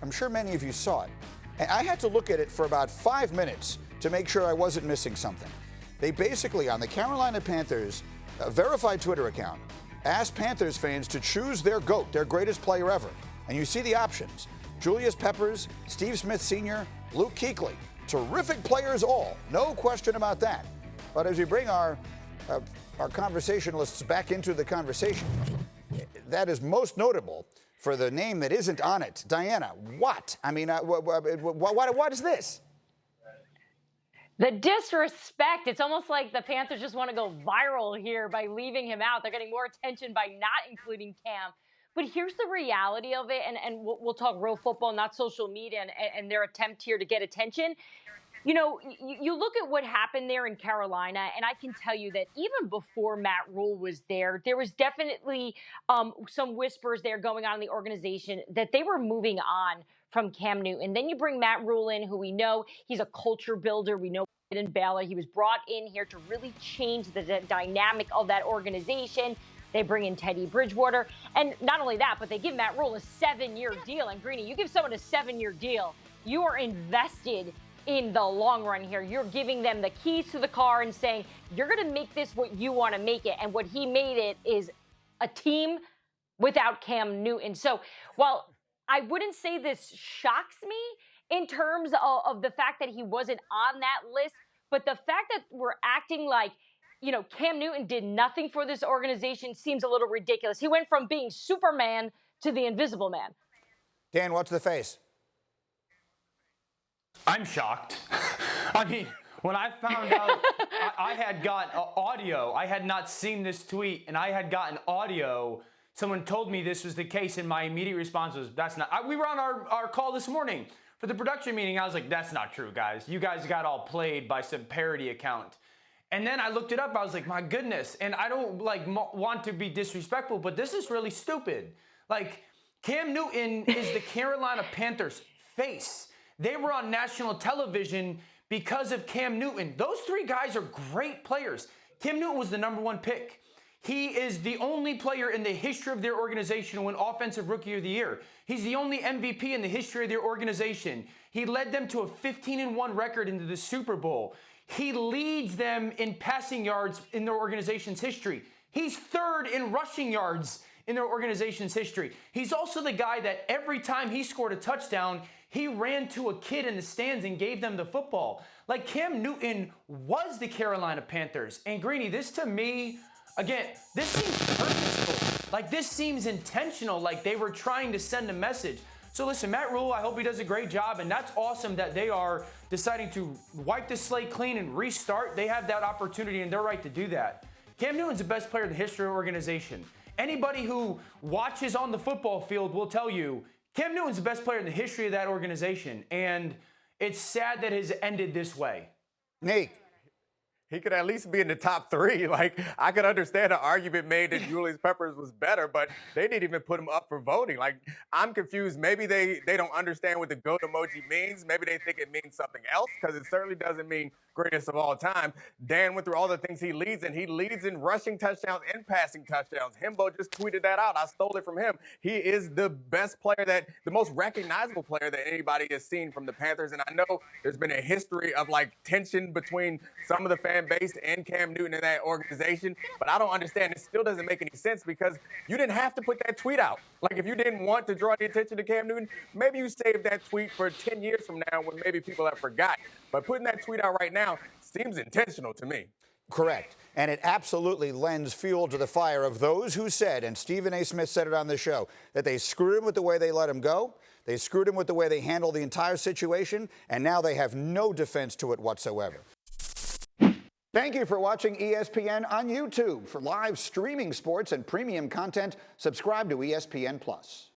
I'm sure many of you saw it. And I had to look at it for about 5 minutes to make sure I wasn't missing something. They basically, on the Carolina Panthers verified Twitter account, asked Panthers fans to choose their GOAT, their greatest player ever. And you see the options. Julius Peppers, Steve Smith Sr., Luke Kuechly. Terrific players all, no question about that. But as we bring our conversationalists back into the conversation, that is most notable for the name that isn't on it. Dianna, what? I mean, what is this? The disrespect. It's almost like the Panthers just want to go viral here by leaving him out. They're getting more attention by not including Cam. But here's the reality of it, and we'll talk real football, not social media, and their attempt here to get attention. You know, you look at what happened there in Carolina, and I can tell you that even before Matt Rule was there was definitely some whispers there going on in the organization that they were moving on from Cam Newton. Then you bring Matt Rule in, who we know he's a culture builder. We know in Baylor, he was brought in here to really change the dynamic of that organization. They bring in Teddy Bridgewater. And not only that, but they give Matt Rule a 7-year deal. And Greeny, you give someone a 7-year deal, you are invested in the long run here. You're giving them the keys to the car and saying, you're going to make this what you want to make it. And what he made it is a team without Cam Newton. So while I wouldn't say this shocks me in terms of the fact that he wasn't on that list, but the fact that we're acting like, you know, Cam Newton did nothing for this organization seems a little ridiculous. He went from being Superman to the Invisible Man. Dan, what's the face? I'm shocked. I mean, when I found out I had got audio, I had not seen this tweet, and I had gotten audio. Someone told me this was the case, and my immediate response was, that's not. We were on our call this morning for the production meeting. I was like, that's not true, guys. You guys got all played by some parody account. And then I looked it up. I was like, my goodness. And I don't want to be disrespectful, but this is really stupid. Like, Cam Newton is the Carolina Panthers face. They were on national television because of Cam Newton. Those three guys are great players. Cam Newton was the #1 pick. He is the only player in the history of their organization to win Offensive Rookie of the Year. He's the only MVP in the history of their organization. He led them to a 15-1 record into the Super Bowl. He leads them in passing yards in their organization's history. He's third in rushing yards in their organization's history. He's also the guy that every time he scored a touchdown, he ran to a kid in the stands and gave them the football. Like, Cam Newton was the Carolina Panthers. And Greeny, this to me, again, this seems purposeful. Like, this seems intentional, like they were trying to send a message. So listen, Matt Rule, I hope he does a great job, and that's awesome that they are deciding to wipe the slate clean and restart. They have that opportunity, and they're right to do that. Cam Newton's the best player in the history of the organization. Anybody who watches on the football field will tell you Cam Newton's the best player in the history of that organization, and it's sad that it has ended this way. Nate. He could at least be in the top 3. Like, I could understand the argument made that Julius Peppers was better, but they didn't even put him up for voting. Like, I'm confused. Maybe they don't understand what the GOAT emoji means. Maybe they think it means something else, because it certainly doesn't mean greatest of all time. Dan went through all the things he leads, and he leads in rushing touchdowns and passing touchdowns. Himbo just tweeted that out. I stole it from him. He is the best player, the most recognizable player that anybody has seen from the Panthers. And I know there's been a history of, like, tension between some of the fan base and Cam Newton in that organization, but I don't understand. It still doesn't make any sense, because you didn't have to put that tweet out. Like, if you didn't want to draw the attention to Cam Newton, maybe you saved that tweet for 10 years from now when maybe people have forgotten. But putting that tweet out right now seems intentional to me. Correct. And it absolutely lends fuel to the fire of those who said, and Stephen A. Smith said it on the show, that they screwed him with the way they let him go. They screwed him with the way they handled the entire situation, and now they have no defense to it whatsoever. Thank you for watching ESPN on YouTube. For live streaming sports and premium content, subscribe to ESPN+.